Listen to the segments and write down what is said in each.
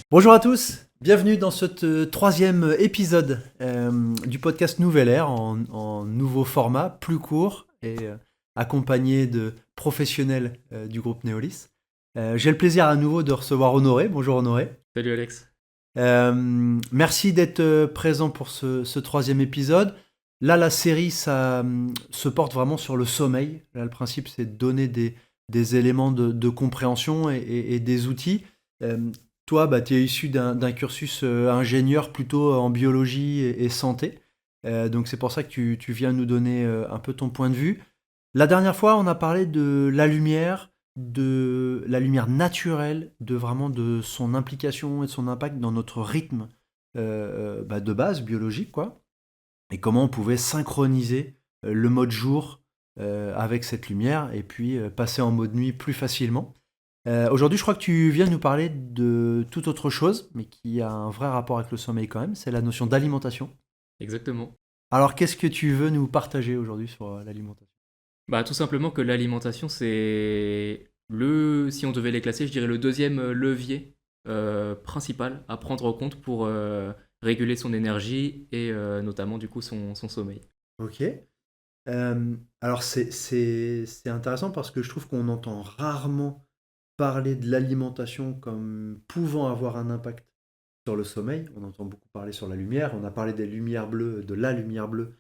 Bonjour à tous, bienvenue dans ce troisième épisode du podcast Nouvelle Ère en nouveau format, plus court et accompagné de professionnels du groupe Neolis. J'ai le plaisir à nouveau de recevoir Honoré. Bonjour Honoré. Salut Alex. Merci d'être présent pour ce troisième épisode. Là, la série, ça se porte vraiment sur le sommeil. Là, le principe, c'est de donner des éléments de compréhension et des outils. Euh, Toi, bah, tu es issu d'un cursus ingénieur plutôt en biologie et santé. Donc, c'est pour ça que tu viens nous donner un peu ton point de vue. La dernière fois, on a parlé de la lumière naturelle, de vraiment de son implication et de son impact dans notre rythme bah, de base biologique, quoi. Et comment on pouvait synchroniser le mode jour avec cette lumière et puis passer en mode nuit plus facilement. Aujourd'hui, je crois que tu viens nous parler de toute autre chose, mais qui a un vrai rapport avec le sommeil quand même, c'est la notion d'alimentation. Exactement. Alors, qu'est-ce que tu veux nous partager aujourd'hui sur l'alimentation? Bah, tout simplement que l'alimentation, si on devait les classer, je dirais le deuxième levier principal à prendre en compte pour réguler son énergie et notamment du coup son sommeil. Ok. Alors c'est intéressant parce que je trouve qu'on entend rarement parler de l'alimentation comme pouvant avoir un impact sur le sommeil. On entend beaucoup parler sur la lumière. On a parlé des lumières bleues, de la lumière bleue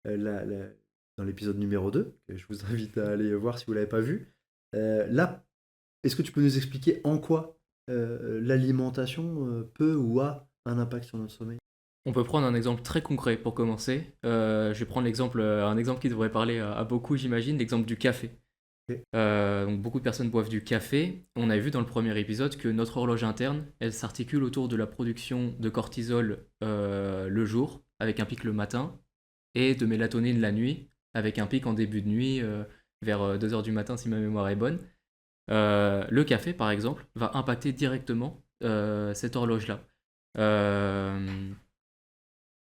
dans l'épisode numéro 2, que je vous invite à aller voir si vous ne l'avez pas vu. Là, est-ce que tu peux nous expliquer en quoi l'alimentation peut ou a un impact sur notre sommeil? On peut prendre un exemple très concret pour commencer. Je vais prendre un exemple qui devrait parler à beaucoup, j'imagine, l'exemple du café. Ok. Donc beaucoup de personnes boivent du café. On a vu dans le premier épisode que notre horloge interne, elle s'articule autour de la production de cortisol le jour, avec un pic le matin, et de mélatonine la nuit, avec un pic en début de nuit, vers 2 heures du matin si ma mémoire est bonne. Le café, par exemple, va impacter directement cette horloge-là. Euh,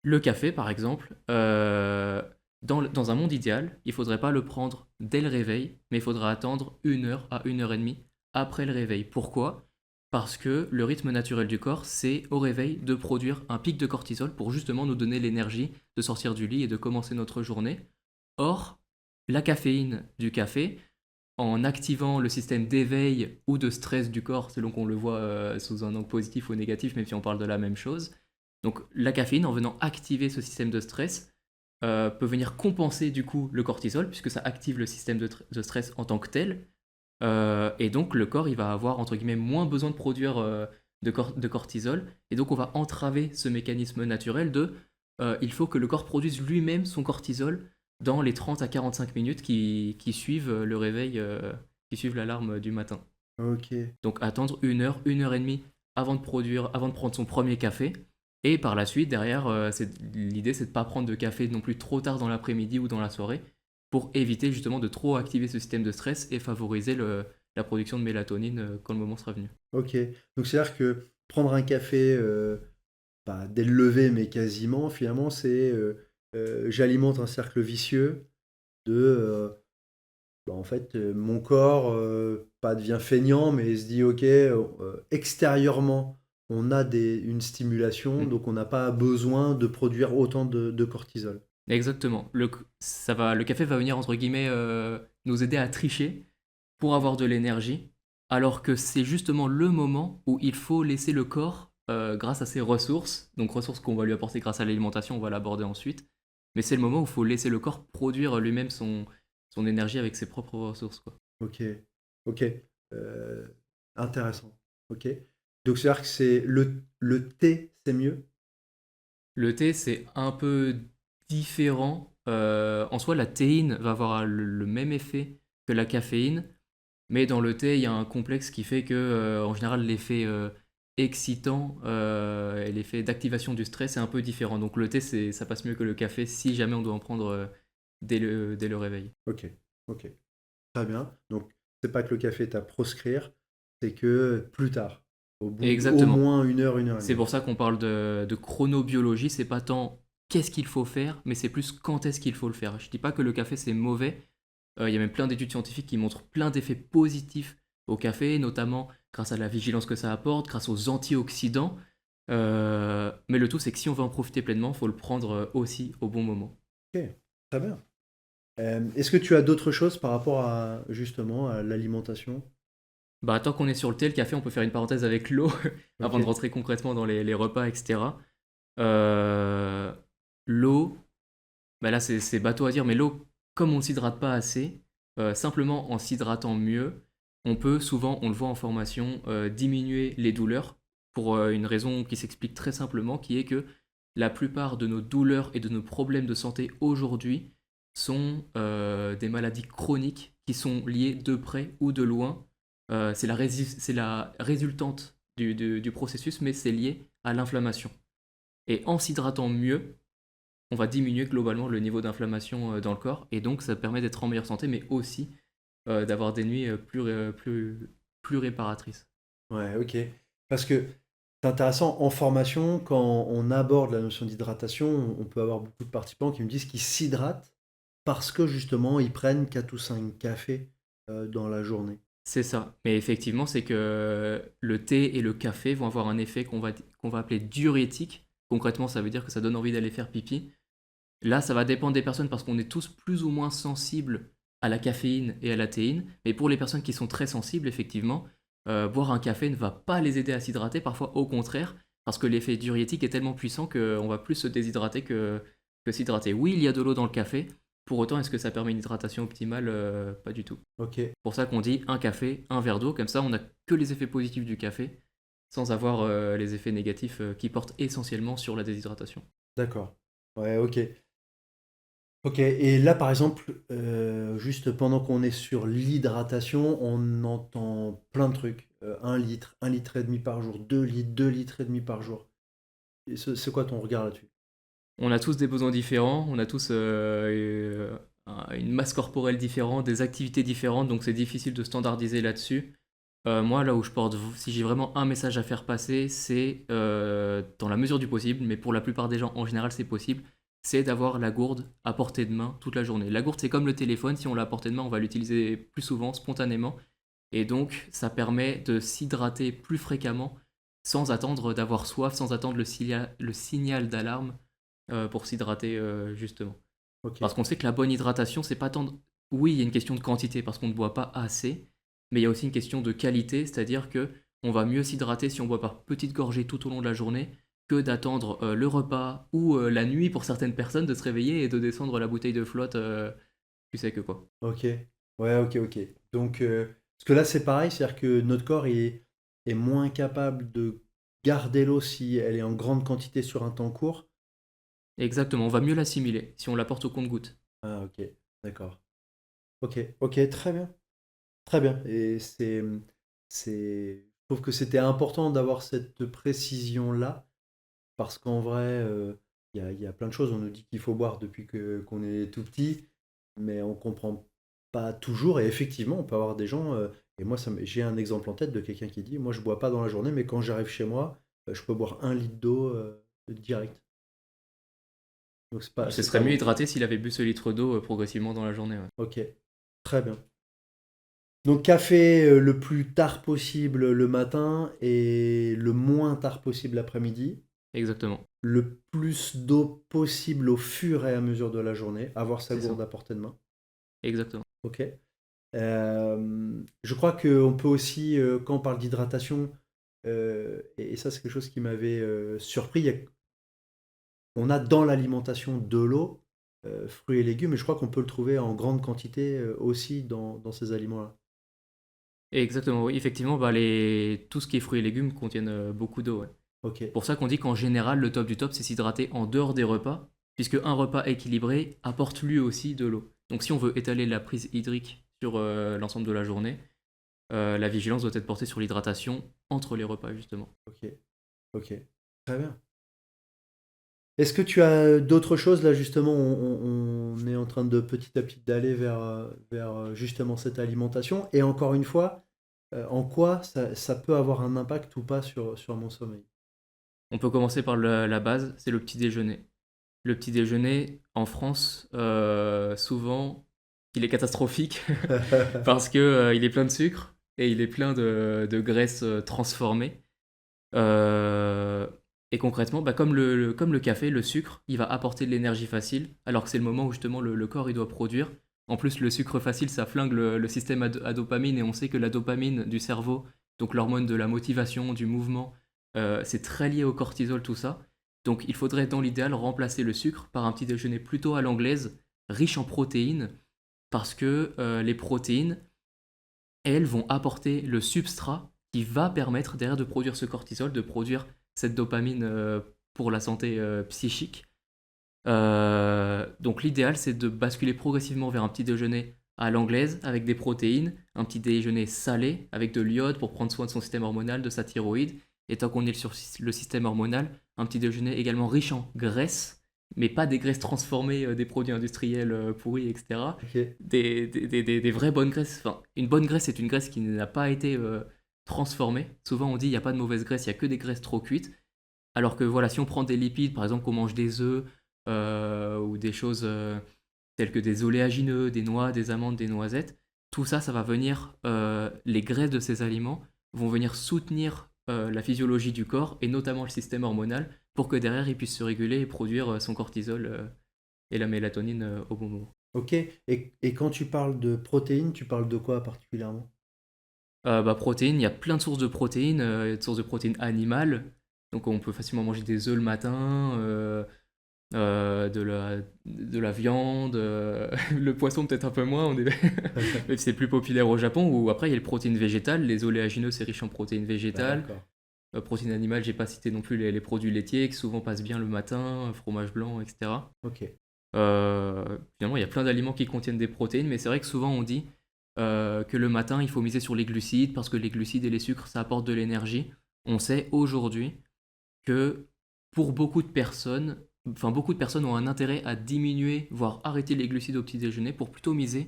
le café, par exemple, dans un monde idéal, il ne faudrait pas le prendre dès le réveil, mais il faudra attendre 1 heure à 1 heure et demie après le réveil. Pourquoi? Parce que le rythme naturel du corps, c'est au réveil de produire un pic de cortisol pour justement nous donner l'énergie de sortir du lit et de commencer notre journée. Or, la caféine du café, en activant le système d'éveil ou de stress du corps, selon qu'on le voit sous un angle positif ou négatif, même si on parle de la même chose. Donc la caféine, en venant activer ce système de stress, peut venir compenser du coup le cortisol, puisque ça active le système de stress en tant que tel. Et donc le corps, il va avoir entre guillemets moins besoin de produire de cortisol. Et donc on va entraver ce mécanisme naturel il faut que le corps produise lui-même son cortisol dans les 30 à 45 minutes qui suivent le réveil, qui suivent l'alarme du matin. Ok. Donc attendre 1 heure, 1 heure et demie avant de prendre son premier café. Et par la suite, derrière, l'idée c'est de ne pas prendre de café non plus trop tard dans l'après-midi ou dans la soirée pour éviter justement de trop activer ce système de stress et favoriser la production de mélatonine quand le moment sera venu. Ok. Donc c'est-à-dire que prendre un café, pas dès le lever, mais quasiment, finalement, c'est j'alimente un cercle vicieux de bah, en fait, mon corps pas devient feignant, mais il se dit ok, extérieurement, on a une stimulation, Mm. donc on n'a pas besoin de produire autant de cortisol. Exactement. Le café va venir entre guillemets nous aider à tricher pour avoir de l'énergie, alors que c'est justement le moment où il faut laisser le corps, grâce à ses ressources, donc ressources qu'on va lui apporter grâce à l'alimentation, on va l'aborder ensuite, mais c'est le moment où il faut laisser le corps produire lui-même son énergie avec ses propres ressources, quoi. Ok, ok, euh, intéressant. Ok. Donc c'est-à-dire que c'est le thé, c'est mieux. Le thé, c'est un peu différent. En soi, la théine va avoir le même effet que la caféine, mais dans le thé, il y a un complexe qui fait que, en général, l'effet excitant et l'effet d'activation du stress est un peu différent. Donc le thé, ça passe mieux que le café si jamais on doit en prendre dès le réveil. Ok, ok, très bien. Donc c'est pas que le café est à proscrire, c'est que plus tard, au bout d'au Exactement. moins une heure et C'est demie. pour ça qu'on parle de chronobiologie. C'est pas tant qu'est-ce qu'il faut faire, mais c'est plus quand est-ce qu'il faut le faire. Je dis pas que le café c'est mauvais. Il y a même plein d'études scientifiques qui montrent plein d'effets positifs au café, notamment grâce à la vigilance que ça apporte, grâce aux antioxydants. Mais le tout, c'est que si on veut en profiter pleinement, il faut le prendre aussi au bon moment. Ok, très bien. Est-ce que tu as d'autres choses par rapport à justement à l'alimentation? Bah, tant qu'on est sur le thé, le café, on peut faire une parenthèse avec l'eau Ok. avant de rentrer concrètement dans les repas, etc. Euh, L'eau, bah là c'est bateau à dire, mais l'eau, comme on ne s'hydrate pas assez, simplement en s'hydratant mieux, on peut souvent, on le voit en formation, diminuer les douleurs pour une raison qui s'explique très simplement, qui est que la plupart de nos douleurs et de nos problèmes de santé aujourd'hui sont des maladies chroniques qui sont liées de près ou de loin. C'est la résultante du processus, mais c'est lié à l'inflammation. Et en s'hydratant mieux, on va diminuer globalement le niveau d'inflammation dans le corps, et donc ça permet d'être en meilleure santé, mais aussi d'avoir des nuits plus réparatrices. Ouais, ok. Parce que c'est intéressant, en formation, quand on aborde la notion d'hydratation, on peut avoir beaucoup de participants qui me disent qu'ils s'hydratent parce que justement ils prennent 4 ou 5 cafés dans la journée. C'est ça. Mais effectivement, c'est que le thé et le café vont avoir un effet qu'on va appeler diurétique. Concrètement, ça veut dire que ça donne envie d'aller faire pipi. Là, ça va dépendre des personnes parce qu'on est tous plus ou moins sensibles à la caféine et à la théine. Mais pour les personnes qui sont très sensibles, effectivement, boire un café ne va pas les aider à s'hydrater, parfois au contraire, parce que l'effet diurétique est tellement puissant qu'on va plus se déshydrater que s'hydrater. Oui, il y a de l'eau dans le café. Pour autant, est-ce que ça permet une hydratation optimale? Pas du tout. Ok, C'est pour ça qu'on dit un café, un verre d'eau. Comme ça, on n'a que les effets positifs du café, sans avoir les effets négatifs qui portent essentiellement sur la déshydratation. d'accord. Ouais, ok. Ok, et là par exemple, juste pendant qu'on est sur l'hydratation, on entend plein de trucs. 1 litre et demi par jour, 2 litres, 2 litres et demi par jour. Et c'est quoi ton regard là-dessus? On a tous des besoins différents, on a tous une masse corporelle différente, des activités différentes, donc c'est difficile de standardiser là-dessus. Moi, là où je porte, si j'ai vraiment un message à faire passer, c'est dans la mesure du possible, mais pour la plupart des gens en général c'est possible, c'est d'avoir la gourde à portée de main toute la journée. La gourde c'est comme le téléphone, si on l'a à portée de main, on va l'utiliser plus souvent, spontanément, et donc ça permet de s'hydrater plus fréquemment sans attendre d'avoir soif, sans attendre le signal d'alarme pour s'hydrater justement. Ok, Parce qu'on sait que la bonne hydratation, c'est pas tant. Oui, il y a une question de quantité parce qu'on ne boit pas assez, mais il y a aussi une question de qualité, c'est-à-dire que on va mieux s'hydrater si on boit par petites gorgées tout au long de la journée que d'attendre le repas ou la nuit pour certaines personnes de se réveiller et de descendre la bouteille de flotte, tu sais que quoi. ok. Ouais, ok, ok. Donc, parce que là c'est pareil, c'est-à-dire que notre corps est moins capable de garder l'eau si elle est en grande quantité sur un temps court. Exactement, on va mieux l'assimiler si on l'apporte au compte-goutte. Ah, ok, d'accord. Ok, ok, très bien. Très bien. Et je trouve que c'était important d'avoir cette précision-là, parce qu'en vrai, il y a plein de choses. On nous dit qu'il faut boire depuis qu'on est tout petit, mais on comprend pas toujours. Et effectivement, on peut avoir des gens, et moi, j'ai un exemple en tête de quelqu'un qui dit, moi, je bois pas dans la journée, mais quand j'arrive chez moi, je peux boire 1 litre d'eau direct. Donc Il se c'est serait pas mieux bon. hydraté s'il avait bu ce litre d'eau progressivement dans la journée. Ouais. Ok, très bien. Donc café le plus tard possible le matin et le moins tard possible l'après-midi. Exactement, Le plus d'eau possible au fur et à mesure de la journée. Avoir sa c'est ça. gourde à portée de main. Exactement. Ok. Je crois qu'on peut aussi, quand on parle d'hydratation, et ça c'est quelque chose qui m'avait surpris, on a dans l'alimentation de l'eau, fruits et légumes, et je crois qu'on peut le trouver en grande quantité aussi dans ces aliments-là. Exactement, oui. Effectivement, bah, tout ce qui est fruits et légumes contiennent beaucoup d'eau. Ouais. Ok. Pour ça qu'on dit qu'en général, le top du top, c'est s'hydrater en dehors des repas, puisque un repas équilibré apporte lui aussi de l'eau. Donc si on veut étaler la prise hydrique sur l'ensemble de la journée, la vigilance doit être portée sur l'hydratation entre les repas, justement. Ok. Ok. Très bien. Est-ce que tu as d'autres choses là justement on est en train de petit à petit d'aller vers justement cette alimentation et encore une fois en quoi ça peut avoir un impact ou pas sur mon sommeil. On peut commencer par la base, c'est le petit déjeuner. Le petit déjeuner, en France, souvent, il est catastrophique parce que il est plein de sucre. et il est plein de graisses transformées. Euh, et concrètement, bah, comme le café, le sucre, il va apporter de l'énergie facile, alors que c'est le moment où justement le corps il doit produire. En plus, le sucre facile, ça flingue le système à dopamine, et on sait que la dopamine du cerveau, donc l'hormone de la motivation, du mouvement, c'est très lié au cortisol, tout ça. Donc il faudrait dans l'idéal remplacer le sucre par un petit déjeuner plutôt à l'anglaise, riche en protéines, parce que les protéines, elles vont apporter le substrat qui va permettre derrière de produire ce cortisol, de produire cette dopamine pour la santé psychique. Donc l'idéal, c'est de basculer progressivement vers un petit déjeuner à l'anglaise avec des protéines, un petit déjeuner salé avec de l'iode pour prendre soin de son système hormonal, de sa thyroïde. Et tant qu'on est sur le système hormonal, un petit déjeuner également riche en graisses, mais pas des graisses transformées, des produits industriels pourris, etc. Ok. Des vraies bonnes graisses. Enfin, une bonne graisse, c'est une graisse qui n'a pas été transformée. Souvent, on dit il n'y a pas de mauvaise graisse, il n'y a que des graisses trop cuites. Alors que voilà, si on prend des lipides, par exemple, qu'on mange des œufs ou des choses telles que des oléagineux, des noix, des amandes, des noisettes, tout ça, ça va venir, les graisses de ces aliments vont venir soutenir la physiologie du corps et notamment le système hormonal pour que derrière il puisse se réguler et produire son cortisol et la mélatonine au bon moment. Ok. Et quand tu parles de protéines, tu parles de quoi particulièrement? Bah, protéines, il y a plein de sources de protéines, il y a de sources de protéines animales, donc on peut facilement manger des œufs le matin, de la viande, le poisson peut-être un peu moins, mais c'est plus populaire au Japon, où après il y a les protéines végétales, les oléagineux c'est riche en protéines végétales, D'accord. protéines animales, j'ai pas cité non plus les produits laitiers qui souvent passent bien le matin, fromage blanc, etc. Ok. Finalement il y a plein d'aliments qui contiennent des protéines, mais c'est vrai que souvent on dit que le matin il faut miser sur les glucides, parce que les glucides et les sucres ça apporte de l'énergie. On sait aujourd'hui que pour beaucoup de personnes ont un intérêt à diminuer, voire arrêter les glucides au petit déjeuner pour plutôt miser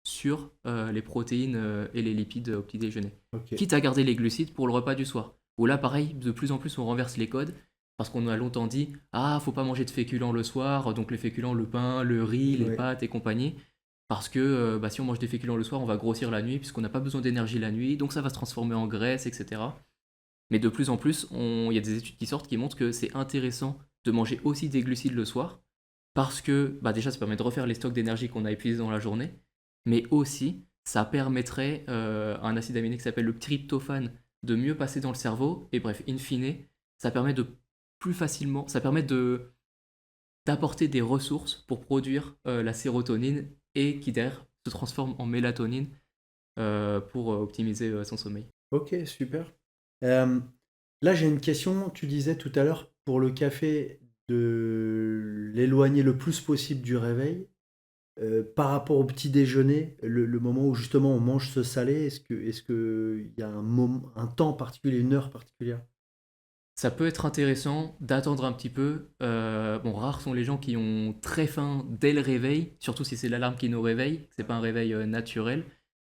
sur les protéines et les lipides au petit déjeuner. Ok. Quitte à garder les glucides pour le repas du soir. Où là, pareil, de plus en plus, on renverse les codes parce qu'on a longtemps dit ah, faut pas manger de féculents le soir, donc les féculents, le pain, le riz, les Ouais. pâtes et compagnie. Parce que bah, si on mange des féculents le soir, on va grossir la nuit, puisqu'on n'a pas besoin d'énergie la nuit, donc ça va se transformer en graisse, etc. Mais de plus en plus, il y a des études qui sortent qui montrent que c'est intéressant de manger aussi des glucides le soir, parce que bah déjà ça permet de refaire les stocks d'énergie qu'on a épuisés dans la journée, mais aussi ça permettrait à un acide aminé qui s'appelle le tryptophane de mieux passer dans le cerveau, et bref, in fine, ça permet de plus facilement, ça permet d'apporter des ressources pour produire la sérotonine et qui derrière se transforme en mélatonine pour optimiser son sommeil. Ok, super. Euh, Là, j'ai une question. Tu disais tout à l'heure pour le café de l'éloigner le plus possible du réveil. Par rapport au petit déjeuner, le moment où justement on mange ce salé, est-ce que il y a un temps particulier, une heure particulière? Ça peut être intéressant d'attendre un petit peu. Bon, rares sont les gens qui ont très faim dès le réveil, surtout si c'est l'alarme qui nous réveille, que c'est pas un réveil naturel.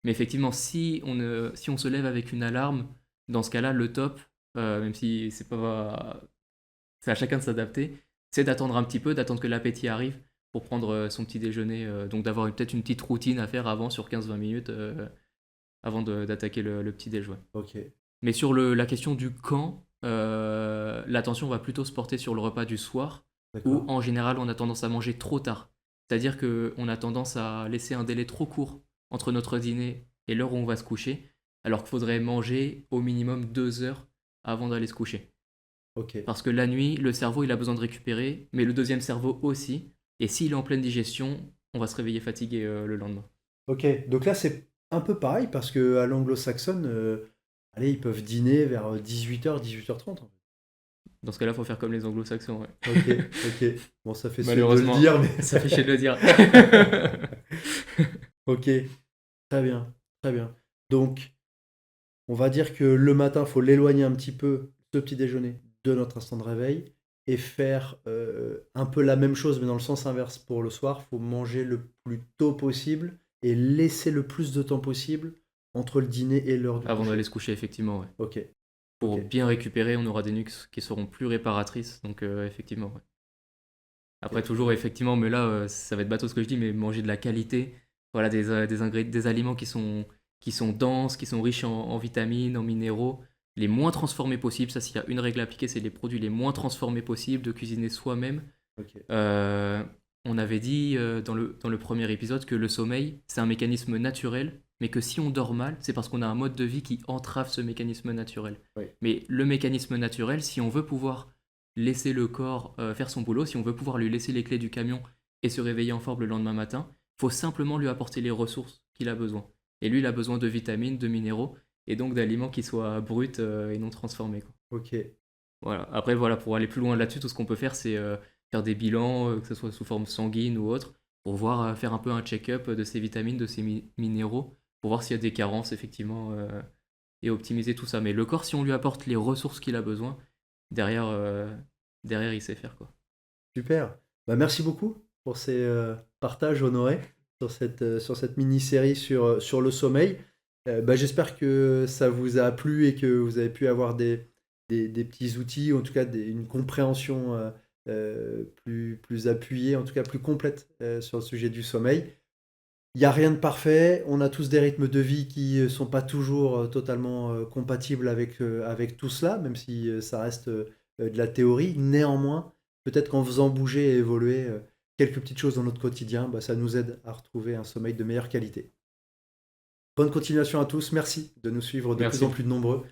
Mais effectivement, si on se lève avec une alarme, dans ce cas-là, le top, même si c'est à chacun de s'adapter, c'est d'attendre un petit peu, d'attendre que l'appétit arrive pour prendre son petit déjeuner. Donc d'avoir peut-être une petite routine à faire avant sur 15-20 minutes avant d'attaquer le petit déjeuner. Ok, Mais sur la question du quand, l'attention va plutôt se porter sur le repas du soir, où d'accord. en général on a tendance à manger trop tard. C'est-à-dire qu'on a tendance à laisser un délai trop court entre notre dîner et l'heure où on va se coucher, alors qu'il faudrait manger au minimum 2 heures avant d'aller se coucher. Ok, Parce que la nuit, le cerveau il a besoin de récupérer, mais le deuxième cerveau aussi. Et s'il est en pleine digestion, on va se réveiller fatigué le lendemain. ok. Donc là, c'est un peu pareil parce que à l'anglo-saxonne, allez, ils peuvent dîner vers 18h, 18h30 en Dans ce cas-là, il faut faire comme les anglo-saxons. Ouais. fait. Ok, ok. Bon, ça fait suer de le Malheureusement, dire, mais. ça fait chier de le dire. Ok, très bien, très bien. Donc, on va dire que le matin, il faut l'éloigner un petit peu, ce petit déjeuner, de notre instant de réveil et faire un peu la même chose, mais dans le sens inverse pour le soir. Il faut manger le plus tôt possible et laisser le plus de temps possible entre le dîner et l'heure du Avant d'aller coucher. se coucher, effectivement, ouais. Ok, ok, Pour bien récupérer, on aura des nuits qui seront plus réparatrices, donc effectivement, ouais. Après, ok. toujours, effectivement, mais là, ça va être bateau ce que je dis, mais manger de la qualité, voilà, des aliments qui sont denses, qui sont riches en vitamines, en minéraux, les moins transformés possibles. Ça, s'il y a une règle à appliquer, c'est les produits les moins transformés possibles, de cuisiner soi-même. Ok. Euh, on avait dit dans le premier épisode que le sommeil, c'est un mécanisme naturel, mais que si on dort mal, c'est parce qu'on a un mode de vie qui entrave ce mécanisme naturel. Oui. Mais le mécanisme naturel, si on veut pouvoir laisser le corps faire son boulot, si on veut pouvoir lui laisser les clés du camion et se réveiller en forme le lendemain matin, il faut simplement lui apporter les ressources qu'il a besoin. Et lui, il a besoin de vitamines, de minéraux, et donc d'aliments qui soient bruts et non transformés, quoi. Ok. Voilà. Après, voilà, pour aller plus loin là-dessus, tout ce qu'on peut faire, c'est faire des bilans, que ce soit sous forme sanguine ou autre, pour voir, faire un peu un check-up de ces vitamines, de ces minéraux, pour voir s'il y a des carences, effectivement, et optimiser tout ça. Mais le corps, si on lui apporte les ressources qu'il a besoin, derrière, derrière il sait faire, quoi. Super. Bah, merci beaucoup pour ces partages, Honoré, sur cette mini-série sur le sommeil. Bah, j'espère que ça vous a plu et que vous avez pu avoir des petits outils, ou en tout cas une compréhension plus appuyée, en tout cas plus complète sur le sujet du sommeil. Il n'y a rien de parfait, on a tous des rythmes de vie qui ne sont pas toujours totalement compatibles avec tout cela, même si ça reste de la théorie. Néanmoins, peut-être qu'en faisant bouger et évoluer quelques petites choses dans notre quotidien, bah, ça nous aide à retrouver un sommeil de meilleure qualité. Bonne continuation à tous, merci de nous suivre de plus en Merci. plus nombreux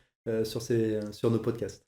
sur nos podcasts.